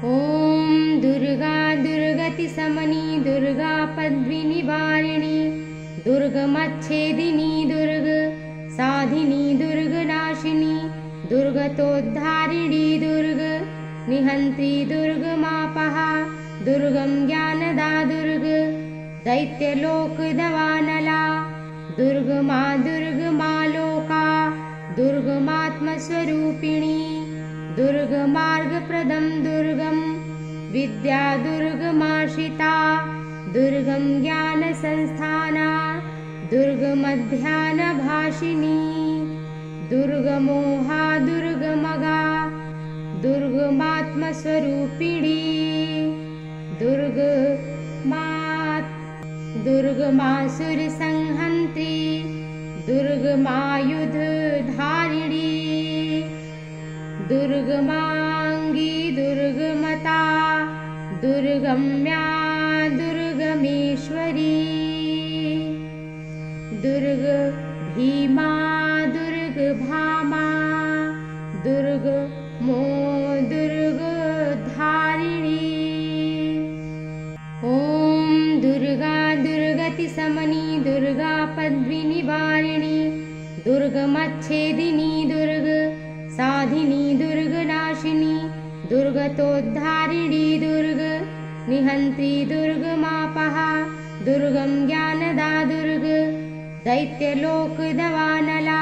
ॐ दुर्गा दुर्गतिशमनी दुर्गा पद्विनिवारिणी दुर्गमच्छेदिनी दुर्ग साधिनी दुर्गनाशिनी दुर्गतोद्धारिणी दुर्ग निहन्त्री दुर्गमापहा दुर्गं ज्ञानदा दुर्ग दैत्यलोकदवानला दुर्गमा दुर्गमालोका दुर्गमात्मस्वरूपिणी दुर्गमार्गप्रदं दुर्गं विद्या दुर्गमाश्रिता दुर्गं ज्ञानसंस्थाना दुर्गमध्यानभाषिणी दुर्गमोहा दुर्गमगा दुर्गमात्मस्वरूपिणी दुर्गमासुरसंहन्त्री दुर्गमायुधधारिणी दुर्गमांगी दुर्गमता दुर्गम्या दुर्गमेश्वरी दुर्गभीमा दुर्गभामा दुर्गमो दुर्गधारिणी ॐ दुर्गा दुर्गतिशमनी दुर्गा पद्विनिवारिणी दुर्गमच्छेदिनी दुर्ग साधिनी दुर्गनाशिनी दुर्गतोद्धारिणी दुर्ग निहन्त्री दुर्गमापहा दुर्गं ज्ञानदा दुर्ग दैत्यलोकदवानला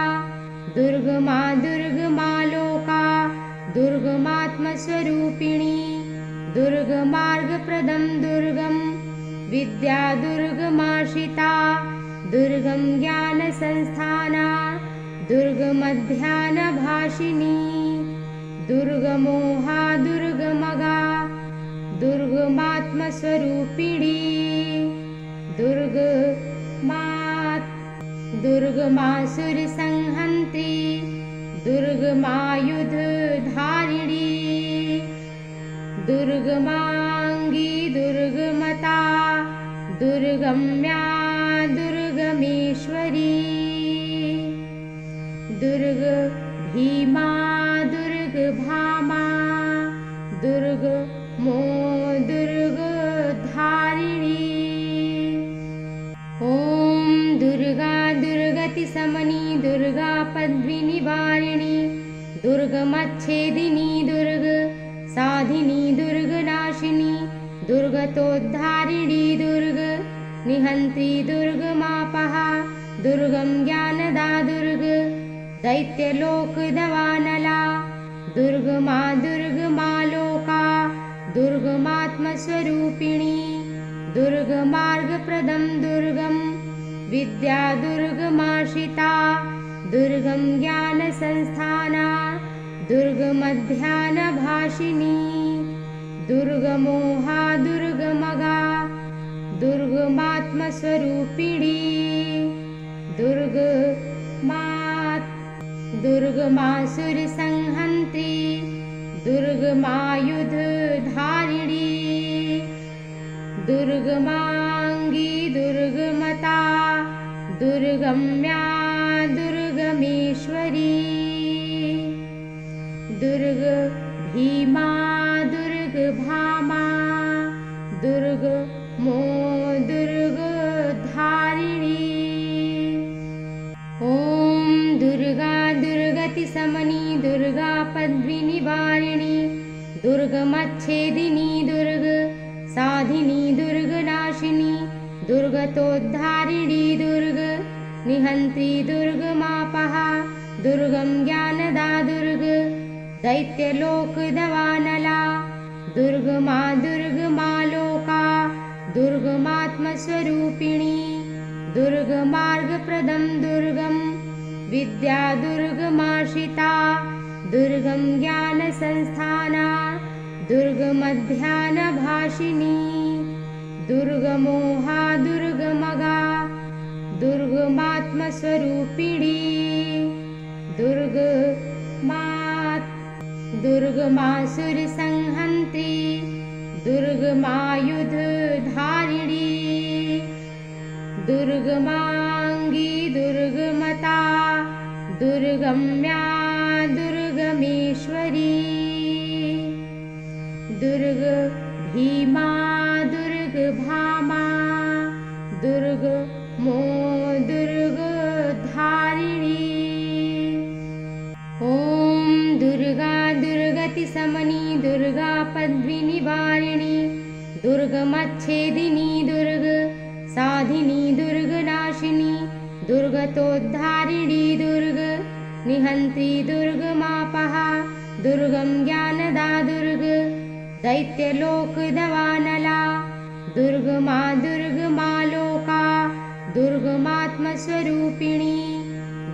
दुर्गमा दुर्गमालोका दुर्गमात्मस्वरूपिणी दुर्गमार्गप्रदं दुर्गं विद्या दुर्गमाश्रिता दुर्गं ज्ञानसंस्थाना दुर्गमध्यानभाषिणी दुर्गमोहा दुर्गमगा दुर्गमात्मस्वरूपिणी दुर्गमासुरसंहन्त्री दुर्गमायुधधारिणी दुर्गमांगी दुर्गमता दुर्गम्या दुर्गमेश्वरी दुर्गभीमा दुर्गभामा दुर्गमो दुर्गधारिणी ॐ दुर्गा दुर्गतिशमनी दुर्गा पद्विनिवारिणी दुर्गमच्छेदिनी दुर्ग साधिनी दुर्गनाशिनी दुर्गतोद्धारिणी दुर्ग निहन्त्री दुर्गमापहा दुर्गं ज्ञानदा दुर्ग दैत्यलोकदवानला दुर्गमा दुर्गमालोका दुर्गमात्मस्वरूपिणी दुर्गमार्गप्रदं दुर्गं विद्या दुर्गमाश्रिता दुर्गं ज्ञानसंस्थाना दुर्गमध्यानभाषिणी दुर्गमोहा दुर्गमगा दुर्गमात्मस्वरूपिणी दुर्गमासुरसंहन्त्री दुर्गमायुधधारिणी दुर्गमांगी दुर्गमता दुर्गम्या दुर्गमेश्वरी दुर्गभीमा दुर्गभामा दुर्गमो दुर्गधारिणी ॐ दुर्गा दुर्गतिशमनी दुर्गा पद्विनिवारिणी दुर्गमच्छेदिनी दुर्ग साधिनी दुर्गनाशिनी दुर्गतोद्धारिणी दुर्ग निहन्त्री दुर्गमापहा दुर्गं ज्ञानदा दुर्ग दैत्यलोकदवानला दुर्गमा दुर्गमालोका दुर्गमात्मस्वरूपिणी दुर्गमार्गप्रदं दुर्गं विद्या दुर्गमाश्रिता दुर्गं ज्ञानसंस्थाना दुर्गमध्यानभाषिणी दुर्गमोहा दुर्गमगा दुर्गमात्मस्वरूपिणी दुर्गमासुरसंहन्त्री दुर्गमायुधधारिणी दुर्गमांगी दुर्गमता दुर्गम्या दुर्गमेश्वरी दुर्ग भीमा दुर्ग भामा दुर्ग मो दुर्ग धारिणी। ॐ दुर्गा दुर्गति समनी दुर्गा पद्विनिवारिणी दुर्गमच्छेदिनी दुर्ग साधिनी दुर्गनाशिनी दुर्गतोद्धारिणी दुर्ग निहन्त्री दुर्गमापहा दुर्गं ज्ञानदा दुर्ग दैत्यलोकदवानला दुर्गमा दुर्गमा लोका दुर्गमात्मस्वरूपिणी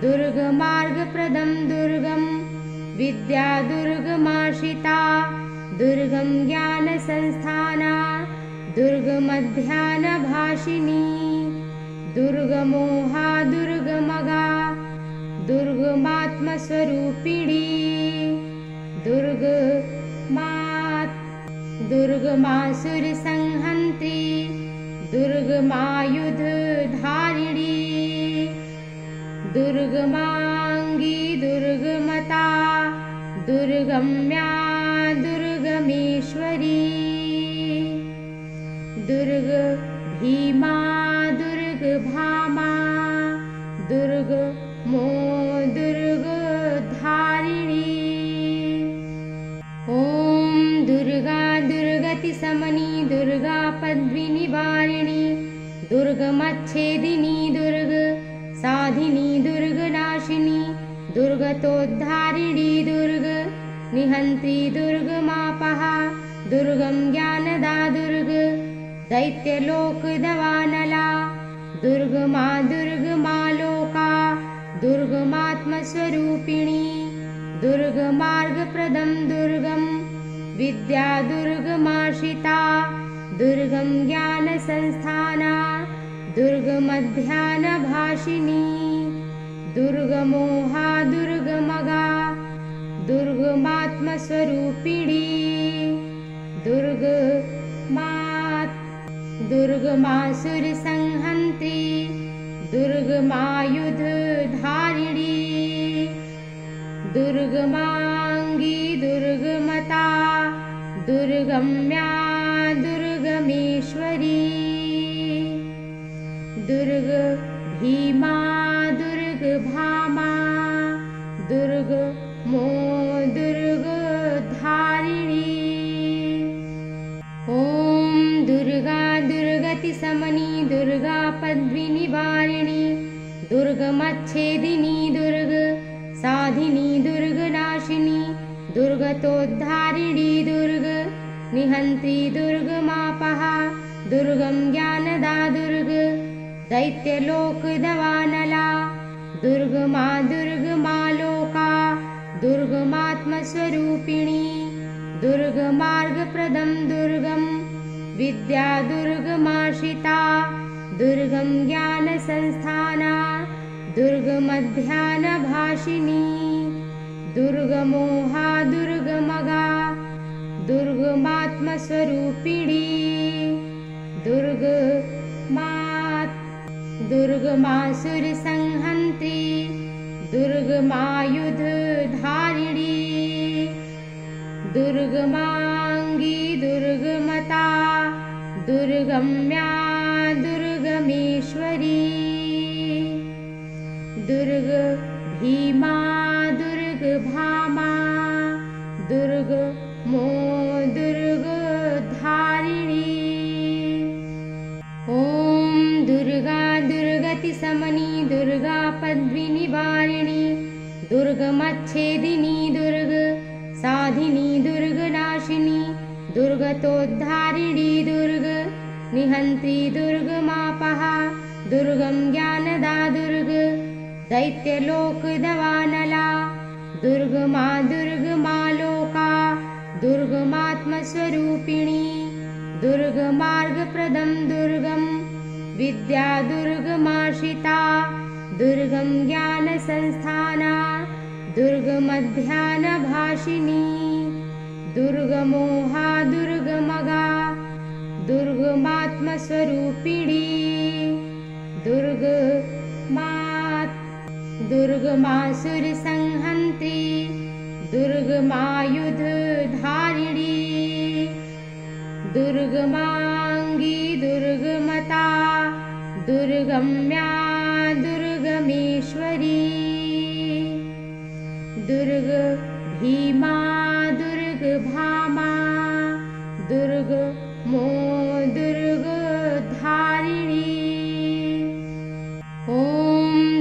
दुर्गमार्गप्रदं दुर्गं विद्या दुर्गमाश्रिता दुर्गं ज्ञानसंस्थाना दुर्गमध्याह्नभाषिणी दुर्गमोहा दुर्गमगा दुर्गमात्मस्वरूपिणी दुर्गमासुरसंहन्त्री दुर्गमायुधधारिणी दुर्गमांगी दुर्गमता दुर्गम्या दुर्गमेश्वरी दुर्ग भीमा दुर्ग भामा दुर्ग मो दुर्ग धारिणी। ॐ दुर्गा दुर्गति समनी दुर्गा पद्विनिवारिणी दुर्गमच्छेदिनी दुर्ग साधिनी दुर्गनाशिनी दुर्गतोद्धारिणी दुर्ग निहन्त्री दुर्गमापहा दुर्गं ज्ञानदा दुर्ग दैत्यलोकदवानला दुर्गमा दुर्गमा लोका दुर्गमात्मस्वरूपिणी दुर्गमार्गप्रदं दुर्गं विद्या दुर्गमाश्रिता दुर्गं ज्ञानसंस्थाना दुर्गमध्याह्नभाषिणी दुर्गमोहा दुर्गमगा दुर्गमात्मस्वरूपिणी दुर्गमासुरसंहन्त्री दुर्गमायुधधारिणी दुर्गमांगी दुर्गमता दुर्गम्या दुर्गमेश्वरी दुर्ग भीमा दुर्ग भामा दुर्ग मो दुर्ग धारिणी। ॐ दुर्गा दुर्गति समनी दुर्गा पद्विनिवारिणी दुर्गमच्छेदिनी दुर्ग साधिनी दुर्गनाशिनी दुर्गतोद्धारिणी दुर्ग निहन्त्री दुर्गमापहा दुर्गं ज्ञानदा दुर्ग दैत्यलोकदवानला दुर्गमा दुर्गमा लोका दुर्गमात्मस्वरूपिणी दुर्गमार्गप्रदं दुर्गं विद्या दुर्गमाश्रिता दुर्गं ज्ञानसंस्थाना दुर्गमध्याह्नभाषिणी दुर्गमोहा दुर्गमगा दुर्गमात्मस्वरूपिणी दुर्गमासुरसंहन्त्री, दुर्गमायुधधारिणी, दुर्गमांगी, दुर्गमता, दुर्गम्या, दुर्गमेश्वरी, दुर्गभीमा, दुर्गभामा, दुर्गमो, दुर्गधारिणी। ॐ दुर्गा दुर्गति समनी दुर्गा पद्विनिवारिणी दुर्गमच्छेदिनी दुर्ग साधिनी दुर्गनाशिनी दुर्गतोद्धारिणी दुर्ग निहन्त्री दुर्गमापहा दुर्गं ज्ञानदा दुर्ग दैत्यलोकदवानला दुर्गमा दुर्गमा लोका दुर्गमात्मस्वरूपिणी दुर्गमोहा दुर्गमगा दुर्गमासुरसंहन्त्री दुर्गमांगी दुर्गमता दुर्गम्या दुर्गमेश्वरी दुर्ग भीमा दुर्ग भामा दुर्ग मो दुर्ग धारिणी। ॐ दुर्गा दुर्गति समनी दुर्गा पद्विनिवारिणी दुर्गमच्छेदिनी दुर्ग साधिनी दुर्गनाशिनी दुर्गतोद्धारिणी दुर्ग निहन्त्री दुर्गमापहा दुर्गं ज्ञानदा दुर्ग दैत्यलोकदवानला दुर्गमा दुर्गमा लोका दुर्गमात्मस्वरूपिणी दुर्गमार्गप्रदं दुर्गं विद्या दुर्गमाश्रिता दुर्गं ज्ञानसंस्थाना दुर्गमध्याह्नभाषिणी दुर्गमोहा दुर्गमगा दुर्गमात्मस्वरूपिणी दुर्गमासुरसंहन्त्री दुर्गमायुधधारिणी दुर्गमांगी दुर्गमता दुर्गम्या दुर्गमेश्वरी दुर्गभीमा दुर्गभामा दुर्गमो दुर्गधारिणी ॐ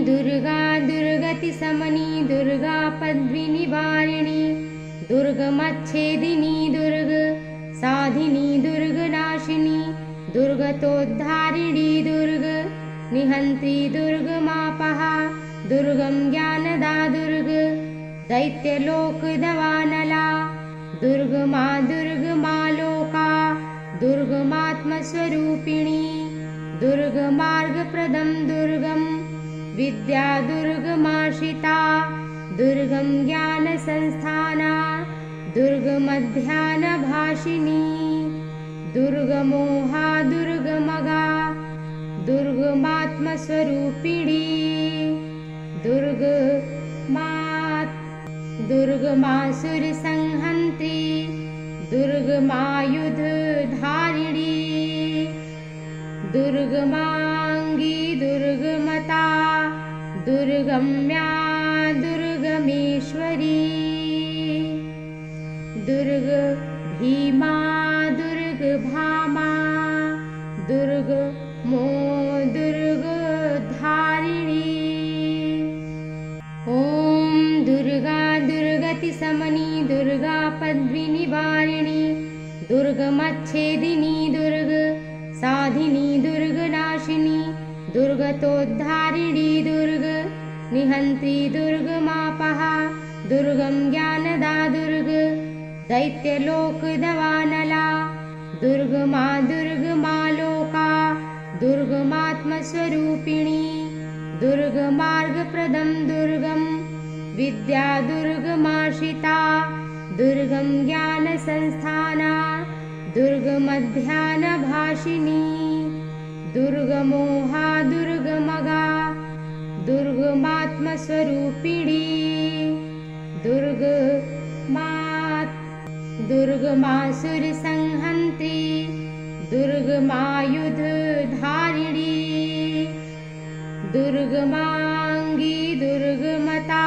दुर्गा दुर्गतिशमनी दुर्गा पद्मिनिवारिणी दुर्गमच्छेदिनी दुर्ग साधिनी दुर्गनाशिनी दुर्गतोद्धारिणी दुर्ग निहन्त्री दुर्गमापहा दुर्गं ज्ञानदा दुर्ग दैत्यलोकदवानला दुर्गमा दुर्गमालोका दुर्गमात्मस्वरूपिणी दुर्गमार्गप्रदं दुर्गं विद्या दुर्गमाश्रिता दुर्गं ज्ञानसंस्थाना दुर्गमध्याह्नभाषिणी दुर्गमोहा दुर्गमगा दुर्गमात्मस्वरूपिणी दुर्गमासुरसंहन्त्री दुर्गमायुधधारिणी दुर्गमांगी दुर्गमता दुर्गम्या दुर्गमेश्वरी दुर्गभीमा दुर्गभामा दुर्गमो दुर्गधारिणी ॐ दुर्गा दुर्गतिशमनी दुर्गा पद्मिनिवारिणी दुर्गमच्छेदिनी दुर्ग साधिनी दुर्गनाशिनी दुर्गतोद्धारिणी दुर्ग निहन्त्री दुर्गमापहा दुर्गं ज्ञानदा दुर्ग दैत्यलोकदवानला दुर्गमा दुर्गमालोका दुर्गमात्मस्वरूपिणी दुर्गमार्गप्रदं दुर्गं विद्या दुर्गमाश्रिता दुर्गं ज्ञानसंस्थाना दुर्गमध्याह्नभाषिणी दुर्गमोहा दुर्गमगा दुर्गमात्मस्वरूपिणी दुर्गमासुरसंहन्त्री दुर्गमायुधधारिणी दुर्गमांगी दुर्गमता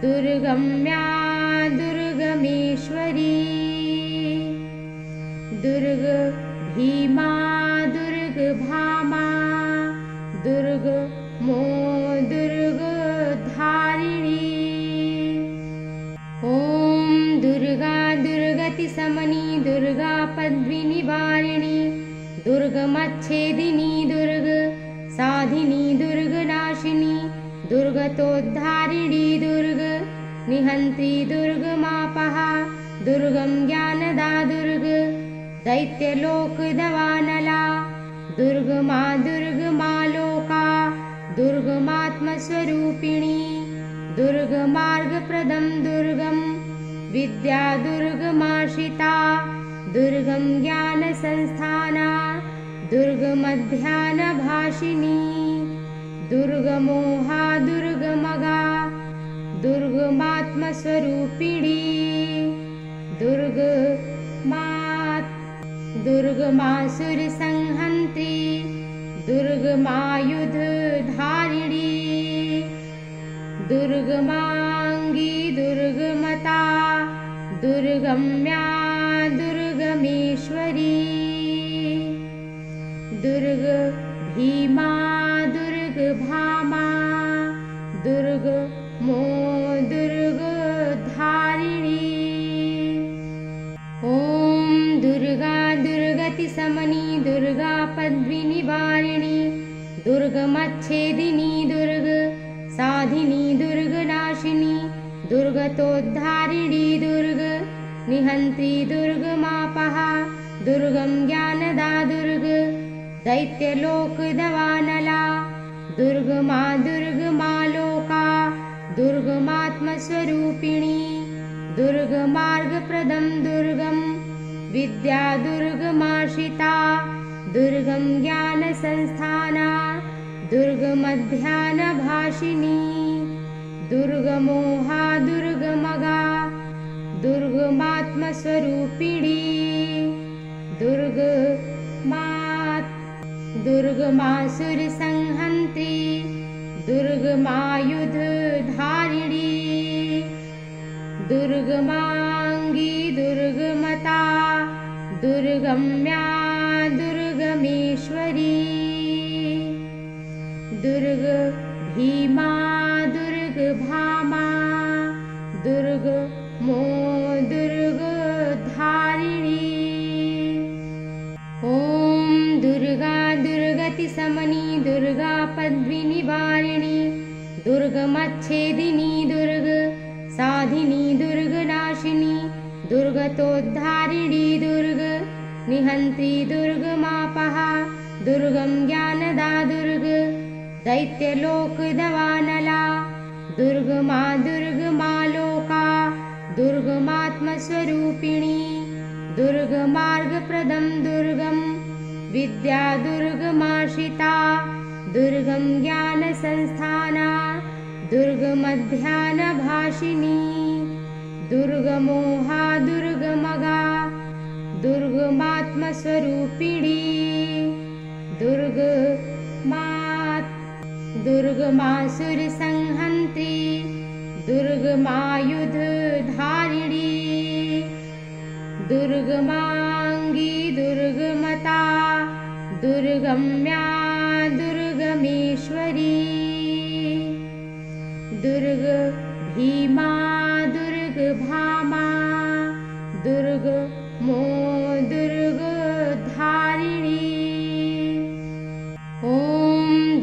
दुर्गम्या दुर्गमेश्वरी दुर्गभीमा दुर्गभामा दुर्गमो दुर्गधारिणी ॐ दुर्गा दुर्गतिशमनी दुर्गा पद्मिनिवारिणी दुर्गमच्छेदिनी दुर्ग साधिनी दुर्गनाशिनी दुर्गतोद्धारिणी दुर्ग निहन्त्री दुर्गमापहा दुर्गं ज्ञानदा दुर्ग दैत्यलोकदवानला दुर्गमा दुर्गमालोका दुर्गमात्मस्वरूपिणी दुर्गमार्गप्रदं दुर्गं विद्या दुर्गमाश्रिता दुर्गं ज्ञानसंस्थाना दुर्गमध्याह्नभाषिणी दुर्गमोहा दुर्गमगा दुर्गमात्मस्वरूपिणी दुर्गमासुरसंहन्त्री दुर्गमायुधधारिणी दुर्गमांगी दुर्गमता दुर्गम्या दुर्गमेश्वरी दुर्गभीमा दुर्गमता दुर्गम्या दुर्गमेश्वरी दुर्गमासुरसंहन्त्री दुर्गमायुधधारिणी दुर्गमोहा दुर्गमगा दुर्गमात्मस्वरूपिणी दुर्गमासुरसंहन्त्री दुर्गमायुधधारिणी दुर्गमांगी दुर्गमता दुर्गम्या दुर्गमेश्वरी दुर्गभीमा दुर्गभामा दुर्गमो दुर्गधारिणी ॐ दुर्गा दुर्गतिशमनी दुर्गा पद्मिनिवारिणी दुर्गमच्छेदिनी दुर्ग साधिनी दुर्गनाशिनी दुर्गतोद्धारिणी दुर्ग निहन्त्री दुर्गमापहा दुर्गं ज्ञानदा दुर्ग दैत्यलोकदवानला दुर्गमा दुर्गमालोका दुर्गमात्मस्वरूपिणी दुर्गमार्गप्रदं दुर्गं विद्या दुर्गमाश्रिता दुर्गं ज्ञानसंस्थाना दुर्गमध्याह्नभाषिणी दुर्गमोहा दुर्गमगा दुर्गमात्मस्वरूपिणी दुर्गमासुरसंहन्त्री दुर्गमायुधधारिणी दुर्गमांगी दुर्गमता दुर्गम्या दुर्गमेश्वरी दुर्गभीमा दुर्गभामा दुर्गमो दुर्गधारिणी ॐ दुर्गा दुर्गतिशमनी दुर्गा पद्मिनिवारिणी दुर्गमच्छेदिनी दुर्ग साधिनी दुर्गनाशिनी दुर्गतोद्धारिणी दुर्ग निहन्त्री दुर्गमापहा दुर्गं ज्ञानदा दुर्ग दैत्यलोकदवानला दुर्गमा दुर्गमालोका दुर्गमात्मस्वरूपिणी दुर्गमार्गप्रदं दुर्गं विद्या दुर्गमाश्रिता दुर्गं ज्ञानसंस्थाना दुर्गमध्यानभाषिणी दुर्गमोहा दुर्गमगा दुर्गमात्मस्वरूपिणी दुर्गमासुरसंहन्त्री दुर्गमायुधधारिणी दुर्गमांगी दुर्गमता दुर्गम्या दुर्गमेश्वरी दुर्गभीमा दुर्गभामा दुर्गमो दुर्गधारिणी ॐ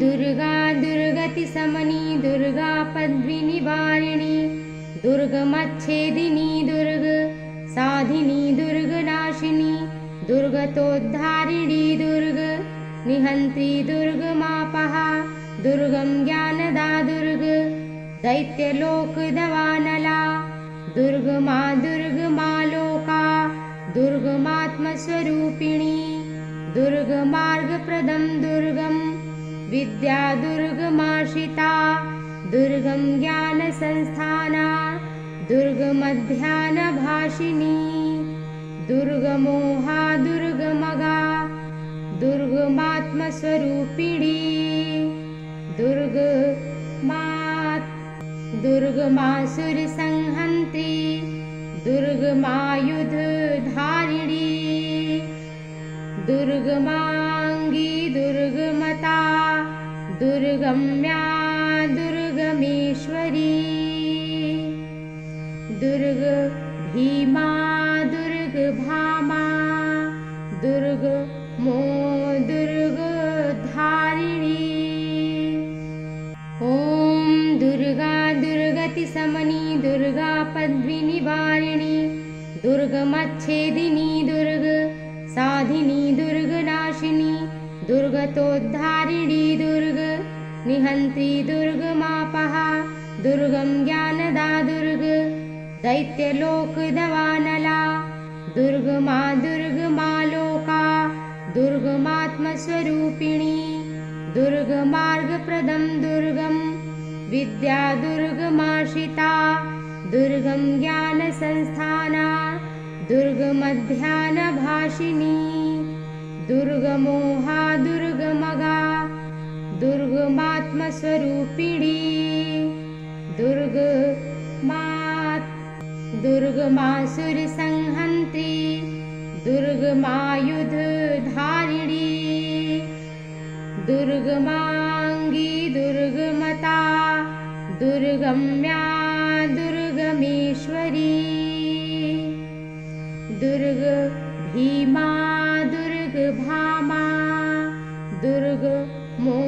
दुर्गा दुर्गतिशमनी दुर्गा पद्मिनिवारिणी दुर्गमच्छेदिनी दुर्ग साधिनी दुर्गनाशिनी दुर्गतोद्धारिणी दुर्ग निहन्त्री दुर्गमापहा दुर्गं ज्ञानदा दुर्ग दैत्यलोकदवानला दुर्गमा दुर्गमालोका दुर्गमात्मस्वरूपिणी दुर्गमार्गप्रदं दुर्गं विद्या दुर्गमाश्रिता दुर्गं ज्ञानसंस्थाना दुर्गमध्यानभाषिणी दुर्गमोहा दुर्गमगा दुर्गमात्मस्वरूपिणी दुर्गमासुरसंहन्त्री दुर्गमायुधधारिणी दुर्गमांगी दुर्गमता दुर्गम्या दुर्गमेश्वरी दुर्गभीमा दुर्गभामा दुर्गमो दुर्गधारिणी ॐ दुर्गा दुर्गतिशमनी दुर्गा पद्मिनिवारिणी दुर्गमच्छेदिनी दुर्ग साधिनी दुर्गनाशिनी दुर्गतोद्धारिणी दुर्ग निहन्त्री दुर्गमापहा दुर्गं ज्ञानदा दुर्ग दैत्यलोकदवानला दुर्गमा दुर्गमालोका दुर्गमात्मस्वरूपिणी दुर्गमार्गप्रदं दुर्गं विद्या दुर्गमाश्रिता दुर्गं ज्ञानसंस्थाना दुर्गमध्यानभाषिणी दुर्गमोहा दुर्गमगा दुर्गमात्मस्वरूपिणी दुर्गमासुरसंहन्त्री दुर्गमायुधधारिणी दुर्गमांगी दुर्गमता दुर्गम्या दुर्गमेश्वरी दुर्गभीमा दुर्गभामा दुर्गमो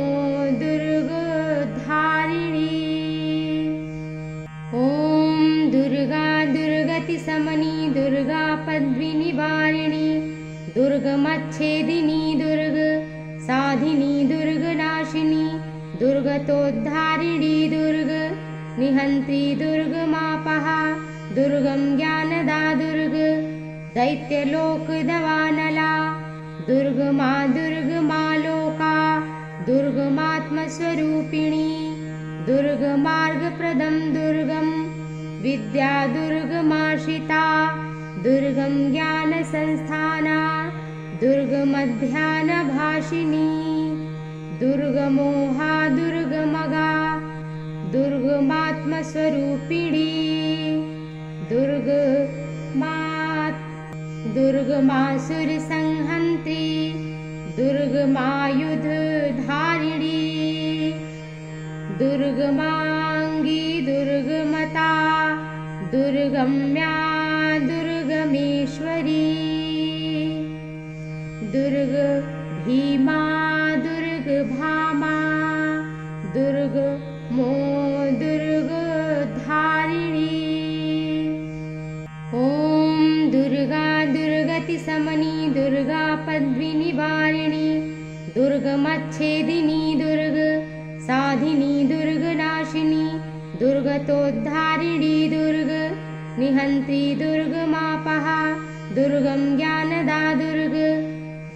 दुर्गधारिणी ॐ दुर्गा दुर्गतिशमनी दुर्गा पद्मिनिवारिणी दुर्गमच्छेदिनी दुर्ग साधिनी दुर्गनाशिनी दुर्गतोद्धारिणी दुर्ग निहन्त्री दुर्गमापहा दुर्गं ज्ञानदा दुर्ग दैत्यलोकदवानला दुर्गमा दुर्गमालोका दुर्गमात्मस्वरूपिणी दुर्गमार्गप्रदं दुर्गं विद्या दुर्गमाश्रिता दुर्गं ज्ञानसंस्थाना दुर्गमध्यानभाषिणी दुर्गमोहा दुर्गमगा दुर्गमात्मस्वरूपिणी दुर्गमासुरसंहन्त्री दुर्गमायुधधारिणी दुर्गमांगी दुर्गमता दुर्गम्या दुर्गमेश्वरी दुर्गभीमा दुर्गभामा दुर्गमो दुर्गधारिणी ॐ दुर्गा दुर्गतिशमनी दुर्गा पद्मिनिवारिणी दुर्गमच्छेदिनी दुर्ग साधिनी दुर्गनाशिनी दुर्गतोद्धारिणी दुर्ग निहन्त्री दुर्गमापहा दुर्गं ज्ञानदा दुर्ग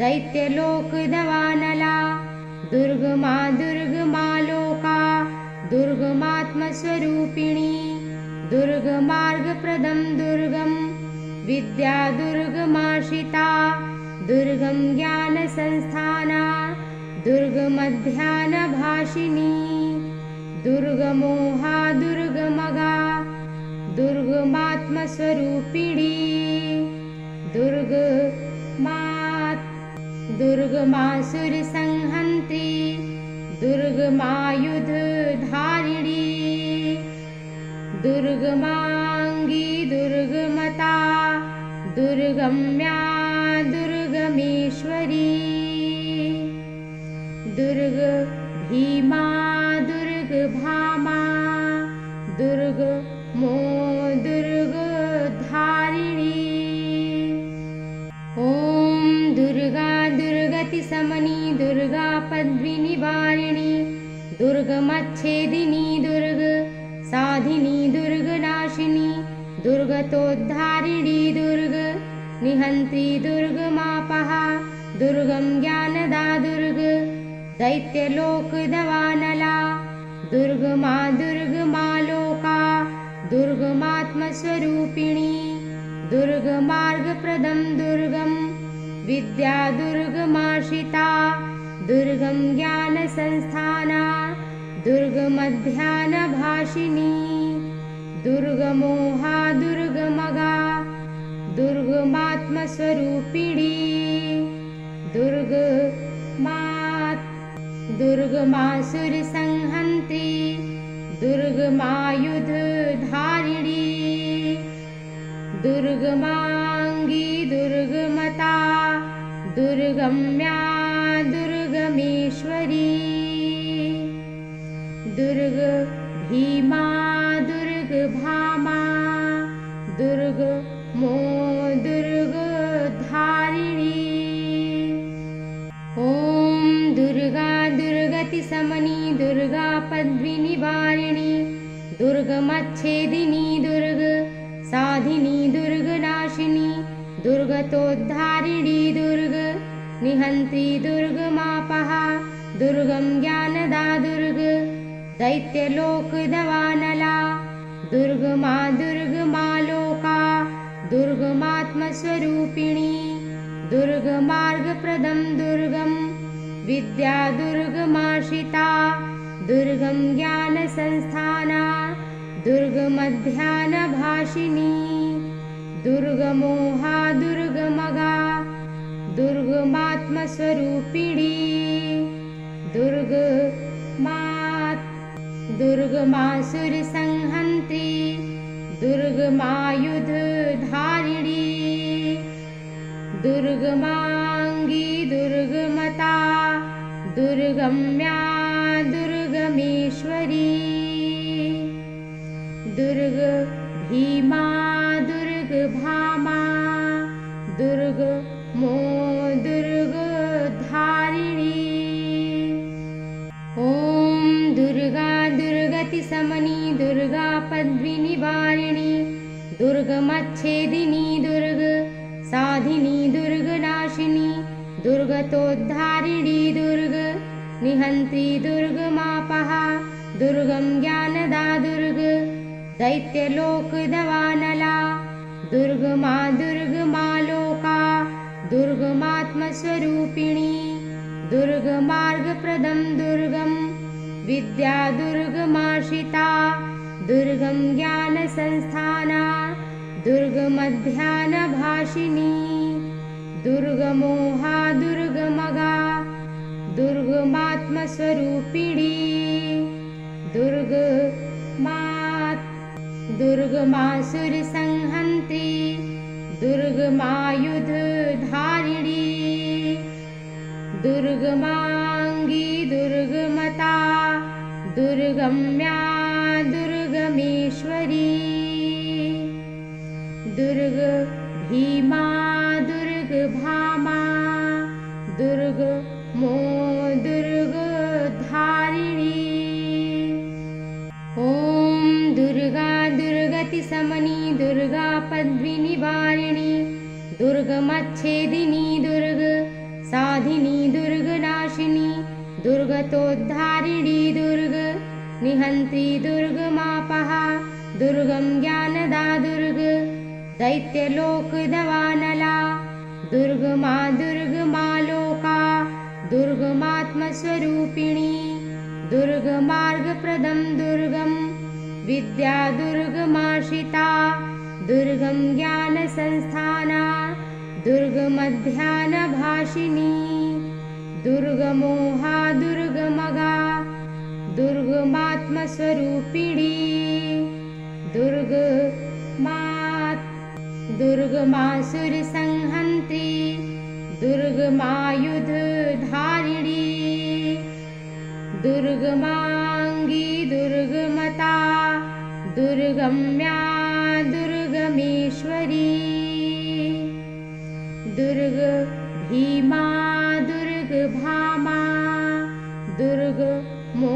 दैत्यलोकदवानला दुर्गमा दुर्गमालोका दुर्गमात्मस्वरूपिणी दुर्गमार्गप्रदं दुर्गं विद्या दुर्गमाश्रिता दुर्गं ज्ञानसंस्थाना दुर्गमध्यानभाषिणी दुर्गमोहा दुर्गमगा दुर्गमात्मस्वरूपिणी दुर्गमासुरसंहन्त्री दुर्गमायुधधारिणी दुर्गमांगी दुर्गमता दुर्गम्या दुर्गमेश्वरी दुर्गभीमा दुर्गभामा दुर्गमो दुर्गधारिणी ॐ दुर्गा दुर्गतिशमनी दुर्गा पद्मिनिवारिणी दुर्गमच्छेदिनी दुर्ग साधिनी दुर्गनाशिनी दुर्गतोद्धारिणी दुर्ग निहन्त्री दुर्गमापहा दुर्गं ज्ञानदा दुर्ग दैत्यलोकदवानला दुर्गमा दुर्गमालोका दुर्गमात्मस्वरूपिणी दुर्गमार्गप्रदं दुर्गं विद्या दुर्गमाश्रिता दुर्गं ज्ञानसंस्थाना दुर्गमध्यानभाषिणी दुर्गमोहा दुर्गमगा दुर्गमात्मस्वरूपिणी दुर्गमासुरसंहन्त्री दुर्गमायुधधारिणी दुर्गमांगी दुर्गमता दुर्गम्या दुर्गमेश्वरी दुर्गभीमा दुर्गभामा दुर्गमो दुर्गधारिणी ॐ दुर्गा दुर्गतिशमनी दुर्गा पद्मिनिवारिणी दुर्गमच्छेदिनी दुर्ग साधिनी दुर्गनाशिनी दुर्गतोद्धारिणी दुर्ग निहन्त्री दुर्गमापहा दुर्गं ज्ञानदा दुर्ग दैत्यलोकदवानला दुर्गमा दुर्गमालोका दुर्गमात्मस्वरूपिणी दुर्गमार्गप्रदं दुर्गं विद्या दुर्गमाश्रिता दुर्गं ज्ञानसंस्थाना दुर्गमध्यानभाषिणी दुर्गमोहा दुर्गमगा दुर्गमात्मस्वरूपिणी दुर्गमासुरसंहन्त्री दुर्गमायुधधारिणी दुर्गमांगी दुर्गमता दुर्गम्या दुर्गमेश्वरी दुर्गभीमा दुर्गभामा दुर्गमो दुर्गधारिणी ॐ दुर्गा दुर्गतिशमनी दुर्गा पद्मिनिवारिणी दुर्गमच्छेदिनी दुर्ग साधिनी दुर्गनाशिनी दुर्गतोद्धारिणी दुर्ग निहन्त्री दुर्गमापहा दुर्गं ज्ञानदा दुर्ग दैत्यलोकदवानला दुर्गमा दुर्गमालोका दुर्गमात् दुर्गमात्मस्वरूपिणी दुर्गमार्गप्रदं दुर्गं विद्या दुर्गमाश्रिता दुर्गं ज्ञानसंस्थाना दुर्गमध्यानभाषिणी दुर्गमोहा दुर्गमगा दुर्गमात्मस्वरूपिणी दुर्गमासुरसंहन्त्री दुर्गमायुधधारिणी दुर्गमांगी दुर्गमता दुर्गम्या दुर्गमेश्वरी दुर्गभीमा दुर्गभामा दुर्गमो दुर्गधारिणी ॐ दुर्गा दुर्गतिशमनी दुर्गा पद्विनिवारिणी दुर्गमच्छेदिनी दुर्ग साधिनी दुर्गनाशिनी दुर्गतोद्धारिणी दुर्ग निहन्त्री दुर्गमापहा दुर्गं ज्ञानदा दुर्ग दैत्यलोकदवानला दुर्गमा दुर्गमालोका दुर्गमात्मस्वरूपिणी दुर्गमार्गप्रदं दुर्गं विद्या दुर्गमाश्रिता दुर्गं ज्ञानसंस्थाना दुर्गमध्यानभाषिणी दुर्गमोहा दुर्गमगा दुर्गमात्मस्वरूपिणी दुर्गमासुरसंहन्त्री दुर्गमायुधधारिणी दुर्गमांगी दुर्गमता दुर्गम्या दुर्गमेश्वरी दुर्गभीमा दुर्गभामा दुर्गमो